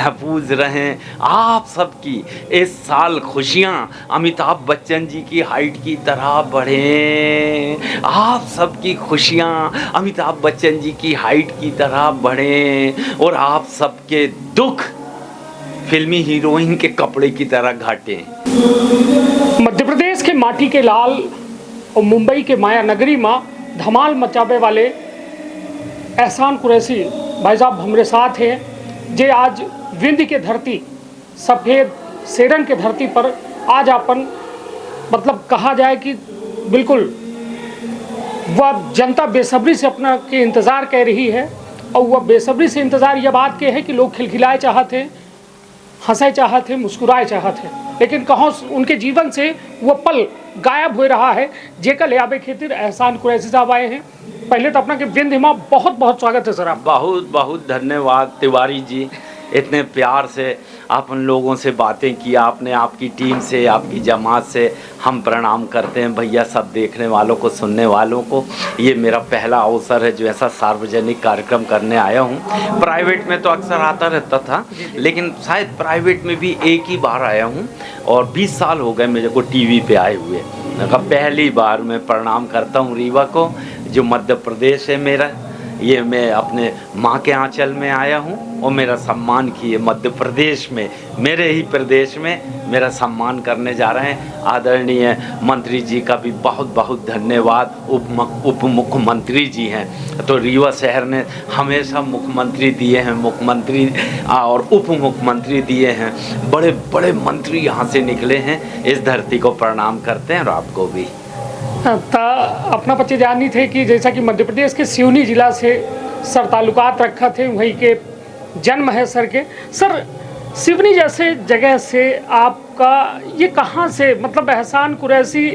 महफूज रहें। आप सबकी इस साल खुशियाँ अमिताभ बच्चन जी की हाइट की तरह बढ़ें। आप सबकी खुशियाँ अमिताभ बच्चन जी की हाइट की तरह बढ़ें और आप सबके दुख फिल्मी हीरोइन के कपड़े की तरह घाटें। मध्य प्रदेश के माटी के लाल और मुंबई के माया नगरी में धमाल मचावे वाले एहसान कुरैशी भाई साहब हमारे साथ हैं। जे आज विंध्य के धरती सफ़ेद सेरन के धरती पर आज अपन मतलब कहा जाए कि बिल्कुल वह जनता बेसब्री से अपना के इंतज़ार कर रही है और वह बेसब्री से इंतज़ार यह बात के है कि लोग खिलखिलाए चाहते हैं, हंसाए चाहते हैं, मुस्कुराए चाहते हैं, लेकिन कहाँ उनके जीवन से वह पल गायब हो रहा है। जेका ले आबे खातिर एहसान कुरैशी साहब आए हैं। पहले तो अपना के विंध्य में बहुत बहुत स्वागत है सर। आप बहुत बहुत धन्यवाद तिवारी जी, इतने प्यार से अपन लोगों से बातें की आपने, आपकी टीम से, आपकी जमात से हम प्रणाम करते हैं भैया सब देखने वालों को, सुनने वालों को। ये मेरा पहला अवसर है जो ऐसा सार्वजनिक कार्यक्रम करने आया हूँ। प्राइवेट में तो अक्सर आता रहता था, लेकिन शायद प्राइवेट में भी एक ही बार आया हूँ और 20 साल हो गए मेरे को टीवी पे आए हुए। पहली बार मैं प्रणाम करता हूँ रीवा को, जो मध्य प्रदेश है मेरा। ये मैं अपने माँ के आंचल में आया हूँ और मेरा सम्मान किए मध्य प्रदेश में, मेरे ही प्रदेश में मेरा सम्मान करने जा रहे हैं। आदरणीय मंत्री जी का भी बहुत बहुत धन्यवाद। उप मुख्यमंत्री जी हैं, तो रीवा शहर ने हमेशा मुख्यमंत्री दिए हैं, मुख्यमंत्री और उप मुख्यमंत्री दिए हैं, बड़े बड़े मंत्री यहाँ से निकले हैं। इस धरती को प्रणाम करते हैं और आपको भी। अपना बच्चे जाननी थे कि जैसा कि मध्य प्रदेश के सिवनी जिला से सर ताल्लुकात रखा थे, वहीं के जन्म है सर के। सर सिवनी जैसे जगह से आपका ये कहाँ से, मतलब एहसान कुरैशी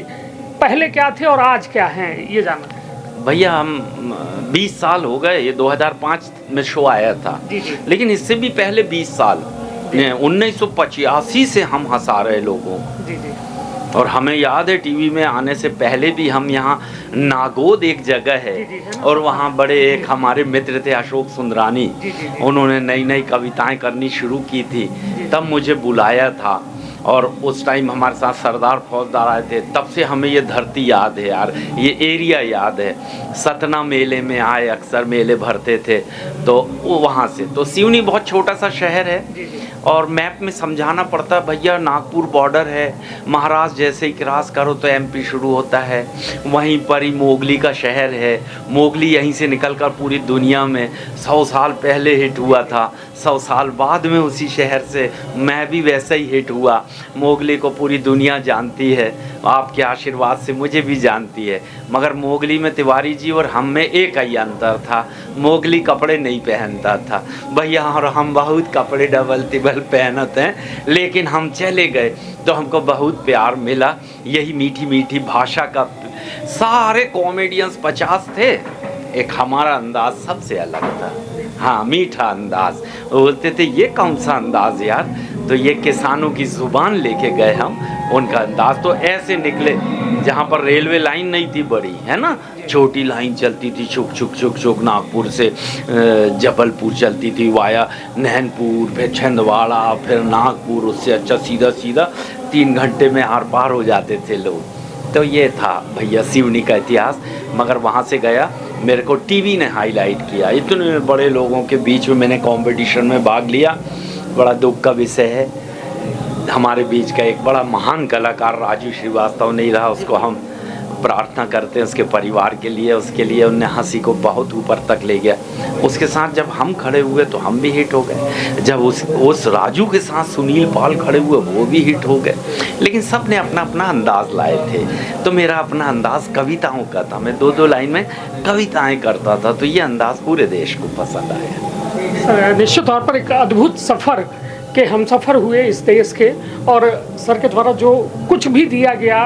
पहले क्या थे और आज क्या हैं, ये जानना है। भैया हम 20 साल हो गए, ये 2005 में शो आया था। जी। लेकिन इससे भी पहले 20 साल 1985 से हम हंसा रहे लोगों। जी। और हमें याद है टीवी में आने से पहले भी हम यहाँ नागोद एक जगह है और वहाँ बड़े एक हमारे मित्र थे अशोक सुंदरानी, उन्होंने नई नई कविताएं करनी शुरू की थी, तब मुझे बुलाया था और उस टाइम हमारे साथ सरदार फौजदार आए थे। तब से हमें ये धरती याद है यार, ये एरिया याद है। सतना मेले में आए, अक्सर मेले भरते थे, तो वहाँ से। तो सिवनी बहुत छोटा सा शहर है और मैप में समझाना पड़ता भैया नागपुर बॉर्डर है, महाराष्ट्र जैसे ही क्रॉस करो तो एमपी शुरू होता है, वहीं पर ही मोगली का शहर है। मोगली यहीं से निकलकर पूरी दुनिया में 100 साल पहले हिट हुआ था, 100 साल बाद में उसी शहर से मैं भी वैसे ही हिट हुआ। मोगली को पूरी दुनिया जानती है, आपके आशीर्वाद से मुझे भी जानती है। मगर मोगली में तिवारी जी और हम में एक ही अंतर था, मोगली कपड़े नहीं पहनता था भैया, और हम बहुत कपड़े डबल तिबल पहनते हैं। लेकिन हम चले गए तो हमको बहुत प्यार मिला, यही मीठी मीठी भाषा का। सारे कॉमेडियंस 50 थे, एक हमारा अंदाज सबसे अलग था। हाँ, मीठा अंदाज। वो बोलते थे ये कौन सा अंदाज यार, तो ये किसानों की ज़ुबान लेके गए हम। उनका अंदाज तो ऐसे निकले, जहाँ पर रेलवे लाइन नहीं थी बड़ी, है ना, छोटी लाइन चलती थी चुक चुक चुक चुक, नागपुर से जबलपुर चलती थी वाया नैनपुर, फिर छिंदवाड़ा, फिर नागपुर, उससे अच्छा सीधा सीधा 3 घंटे में आर पार हो जाते थे लोग। तो ये था भैया सिवनी का इतिहास। मगर वहाँ से गया, मेरे को टीवी ने हाईलाइट किया, इतने बड़े लोगों के बीच में मैंने कंपटीशन में भाग लिया। बड़ा दुख का विषय है, हमारे बीच का एक बड़ा महान कलाकार राजू श्रीवास्तव नहीं रहा, उसको हम प्रार्थना करते हैं उसके परिवार के लिए, उसके लिए उनने हंसी को बहुत ऊपर तक ले गया। उसके साथ जब हम खड़े हुए तो हम भी हिट हो गए, जब उस राजू के साथ सुनील पाल खड़े हुए वो भी हिट हो गए। लेकिन सब ने अपना अपना अंदाज लाए थे, तो मेरा अपना अंदाज कविताओं का था, मैं 2-2 लाइन में कविताएं करता था, तो ये अंदाज पूरे देश को पसंद आया। निश्चित तौर पर एक अद्भुत सफ़र के हम सफ़र हुए इस देश के, और सर के द्वारा जो कुछ भी दिया गया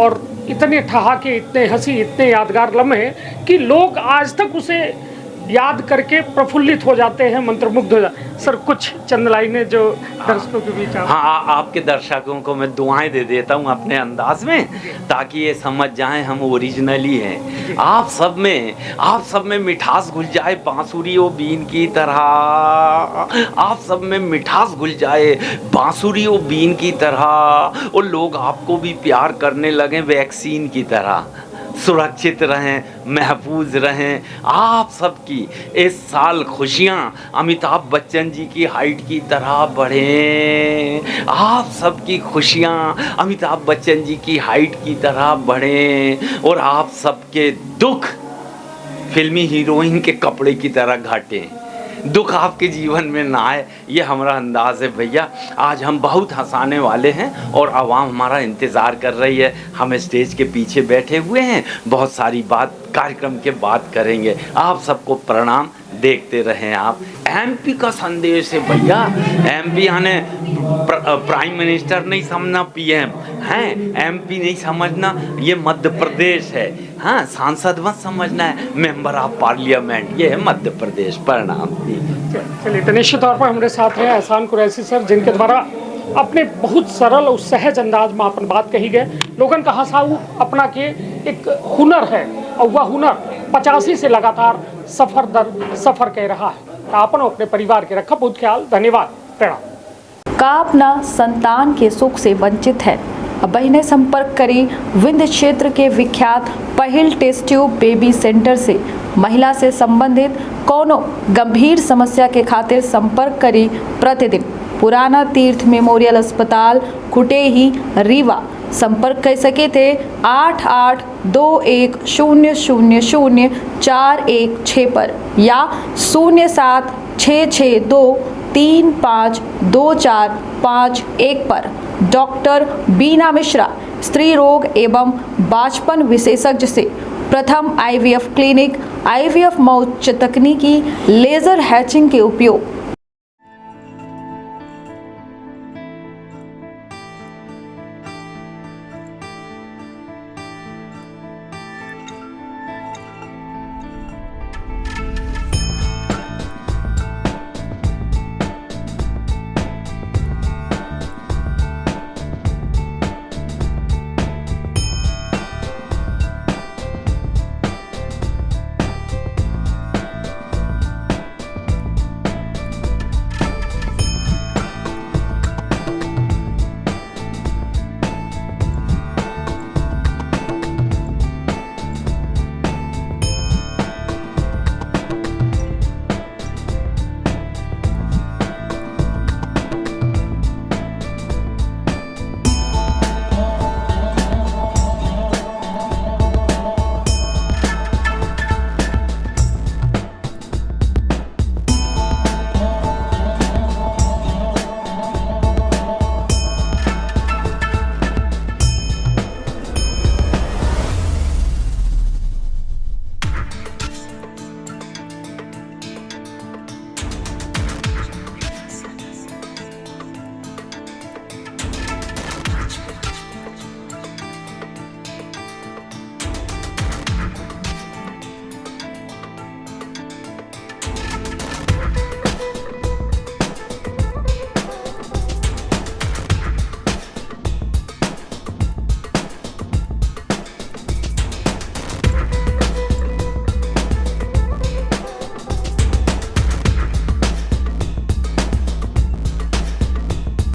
और इतने ठहाके, इतने हंसी, इतने यादगार लम्हे कि लोग आज तक उसे याद करके प्रफुल्लित हो जाते हैं, मंत्रमुग्ध हो जाते हैं। सर कुछ चंद लाइनें जो दर्शकों के बीच हाँ, आपके दर्शकों को मैं दुआएं दे देता हूँ अपने अंदाज में, ताकि ये समझ जाएं हम ओरिजिनली हैं। आप सब में मिठास घुल जाए बांसुरी ओ बीन की तरह, आप सब में मिठास घुल जाए बांसुरी ओ बीन की तरह, और लोग आपको भी प्यार करने लगे वैक्सीन की तरह। सुरक्षित रहें, महफूज रहें। आप सबकी इस साल खुशियाँ अमिताभ बच्चन जी की हाइट की तरह बढ़ें। आप सबकी खुशियाँ अमिताभ बच्चन जी की हाइट की तरह बढ़ें, और आप सबके दुख फिल्मी हीरोइन के कपड़े की तरह घटें। दुख आपके जीवन में ना आए, ये हमारा अंदाज़ है भैया। आज हम बहुत हंसाने वाले हैं और आवाम हमारा इंतज़ार कर रही है। हम स्टेज के पीछे बैठे हुए हैं, बहुत सारी बात कार्यक्रम के बाद करेंगे। आप सबको प्रणाम, देखते रहें आप। एमपी का संदेश है भैया। एमपी यानी प्राइम मिनिस्टर नहीं समझना, पीएम हैं। एमपी नहीं समझना, ये मध्य प्रदेश है। हाँ, सांसद मत समझना है, मेंबर ऑफ पार्लियामेंट, ये है मध्य प्रदेश। प्रणाम। चलिए, तो निश्चित तौर पर हमारे साथ हैं एहसान कुरैशी सर, जिनके द्वारा अपने बहुत सरल और सहज अंदाज में अपन बात कही गए। लोगन का हंसाऊ अपना के एक हुनर है, और वह हुनर 85 से लगातार सफर दर सफर कह रहा है। अपन अपने परिवार के रखा बहुत ख्याल। धन्यवाद, प्रणाम। का अपना संतान के सुख से वंचित है, बहिने संपर्क करी विंध्य क्षेत्र के विख्यात पहिल टेस्ट ट्यूब बेबी सेंटर से। महिला से संबंधित कोनो गंभीर समस्या के खातिर संपर्क करी प्रतिदिन पुराना तीर्थ मेमोरियल अस्पताल कुटेही रीवा। संपर्क कर सके थे 8821000416 पर या 0766235245 पर। डॉक्टर बीना मिश्रा, स्त्री रोग एवं बांझपन विशेषज्ञ से प्रथम IVF क्लिनिक, IVF में उच्च तकनीकी लेजर हैचिंग के उपयोग,